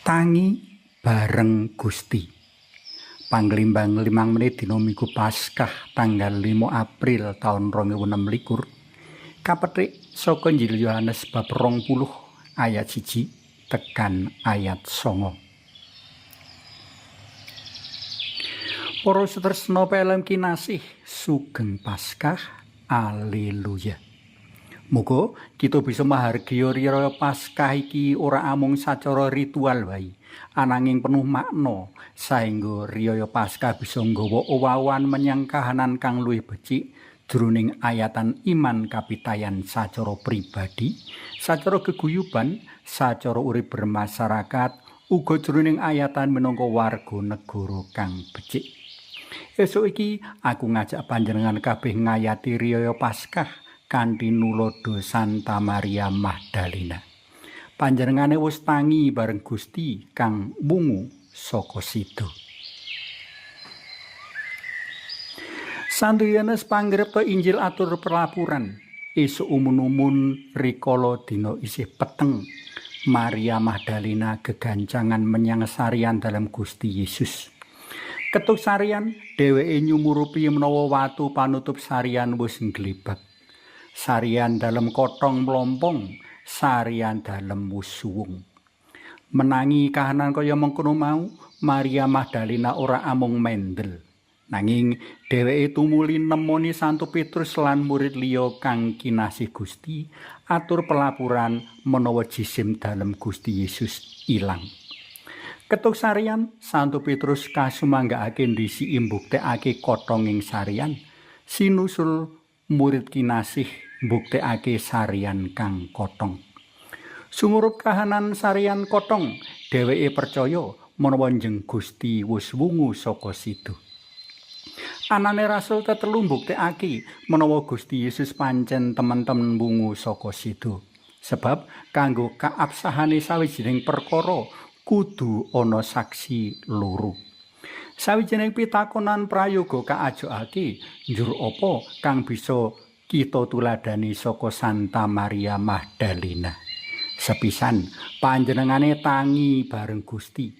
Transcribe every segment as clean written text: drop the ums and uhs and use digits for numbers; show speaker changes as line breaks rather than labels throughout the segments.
Tangi bareng Gusti. Panglimbang 5 menit dina Minggu Paskah tanggal 5 April taun 2026. Kapetik saka Injil Yohanes bab 20 ayat 1 tekan ayat 9. Para setresna pelem kinasih sugeng Paskah. Haleluya. Muga kita bisa mahargi raya Paskah iki ora amung sacara ritual wae, ananging penuh makna saengga riyaya Paskah bisa nggawa owahan menyang kahanan kang luwih becik jroning ayatan iman kapitayan sacara pribadi, sacara geguyuban, sacara urip bermasyarakat, uga jroning ayatan minangka warga negara kang becik. Esuk iki aku ngajak panjenengan kabeh ngayati riyaya Paskah kanthi nulodo Santa Maria Magdalena. Panjenengane wis tangi bareng Gusti kang wungu saka sida. Santo Yohanes pangripta Injil atur pelapuran. Esuk umun-umun rikala dina isih peteng, Maria Magdalena gegancangan menyang sarian dalam Gusti Yesus. Ketuk sarian, dheweke nyumurupi menawa watu panutup sarian wis ngglebak. Sarian dalem kotong mlompong, sarian dalem wusuwung. Menangi kahanan kaya mengkono mau, Maria Magdalena ora amung mendel, nanging dheweke tumuli nemoni Santo Petrus lan murid liya kang kinasih Gusti atur pelapuran menawa jisim dalem Gusti Yesus ilang. Ketuk sarian, Santo Petrus kasumanggakake ndhisiki mbuktekake kotonging sarian, sinusul murid kinasih mbuktekake sarian kang kotong. Sumurup kahanan sarian kotong, dheweke percaya menawa njeng Gusti wis wungu saka sida. Anane rasul tetelu mbuktekake menawa Gusti Yesus pancen temen-temen wungu saka sida. Sebab kanggo kaabsahane sawijining perkara kudu ana saksi loro. Sawijining pitakonan prayoga kaajokake, njur apa kang bisa kita tuladani saka Santa Maria Magdalena. Sepisan panjenengane tangi bareng Gusti.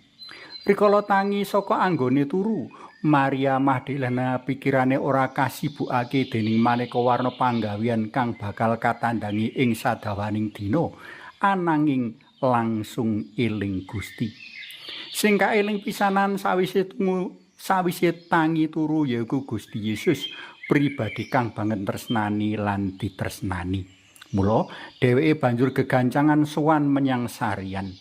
Rikala tangi saka anggone turu, Maria Magdalena pikirane ora kasibukake dening maneka warna panggawean kang bakal katandangi ing sadawaning dina, ananging langsung eling Gusti. Sing kaeling pisanan sawise tangi turu yaiku Gusti Yesus, pribadi kang banget tresnani lan ditresnani. Mula dheweke banjur gegancangan sowan menyang sarian.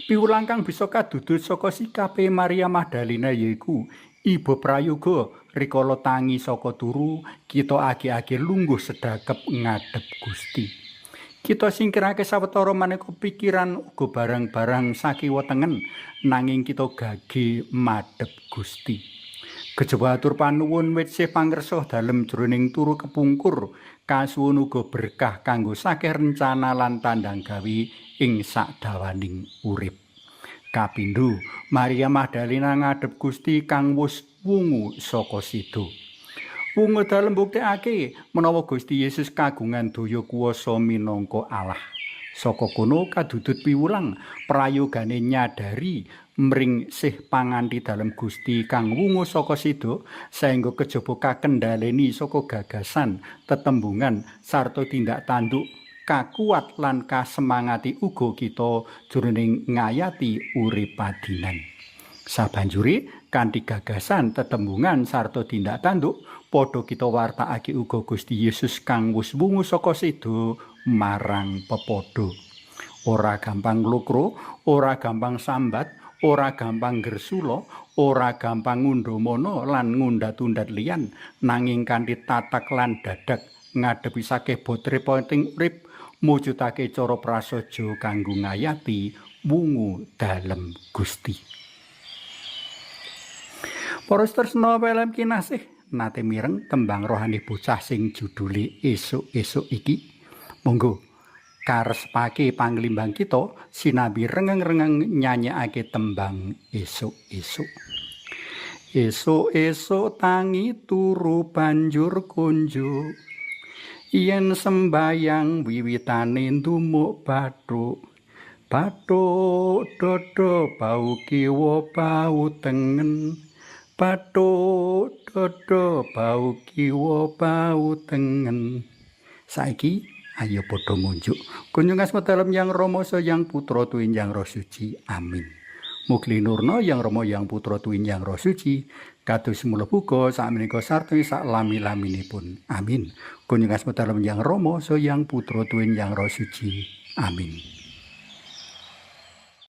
Piwulang kang bisa kadudut saka sikape Maria Magdalena yaiku iba prayoga rikala tangi saka turu kita age-age lungguh sedakep ngadhep Gusti. Kita singkirake sawetara maneka pikiran uga barang-barang sakiwa tengen, nanging kita gage madhep Gusti. Kejaba atur panuwun witsih pangreksa dalem jroning turu kepungkur, kasuwun uga berkah kanggo sakeh rencana lan tandang gawe ing sadawaning urip. Kapindho, Maria Magdalena ngadhep Gusti kang wis wungu saka sida. Wungu dalem mbuktekake menawa Gusti Yesus kagungan daya kuwasa minangka Allah. Saka kono kadudut piwulang prayogane nyadari mring sih panganti dalem Gusti kang wungu saka sida saengga kejaba kakendhaleni saka gagasan, tetembungan sarta tindak tanduk kakuat lan kasemangati uga kita jroning ngayati urip padinan. Sabanjure kanthi gagasan, tetembungan sarta tindak tanduk padha kita wartakake uga Gusti Yesus kang wis wungu saka sida marang pepadha. Ora gampang nglukro, ora gampang sambat, ora gampang gersula, ora gampang ngundhamana lan ngundat-undat liyan, nanging kanthi tatak lan dadak ngadepi sakeh botre-poting urip, mujudake cara prasaja kanggo ngayati wungu dalem Gusti. Para tresna pelem kinasih, nate mireng tembang rohani bocah sing judule esuk-esuk iki. Monggo karepake panglimbang kita sinambi rengeng-rengeng nyanyekake tembang esuk-esuk. Esuk-esuk tangi turu banjur kunjuk, yen sembayang wiwitane ndumuk bathuk, Bathuk dodo bau kiwa bau tengen. Bathuk dodo bau kiwa bau tengen. Saiki ayo padha ngunjuk kunjung asma dalem Yang Rama Yang Putra Tuwin Yang Roh Suci. Amin. Mugi nurna Yang Rama Yang Putra Tuwin Yang Roh Suci kados mula buka sakmenika sarta sak lami-laminipun. Amin. Kunjung asma dalem Yang Rama Yang Putra Tuwin Yang Roh Suci. Amin.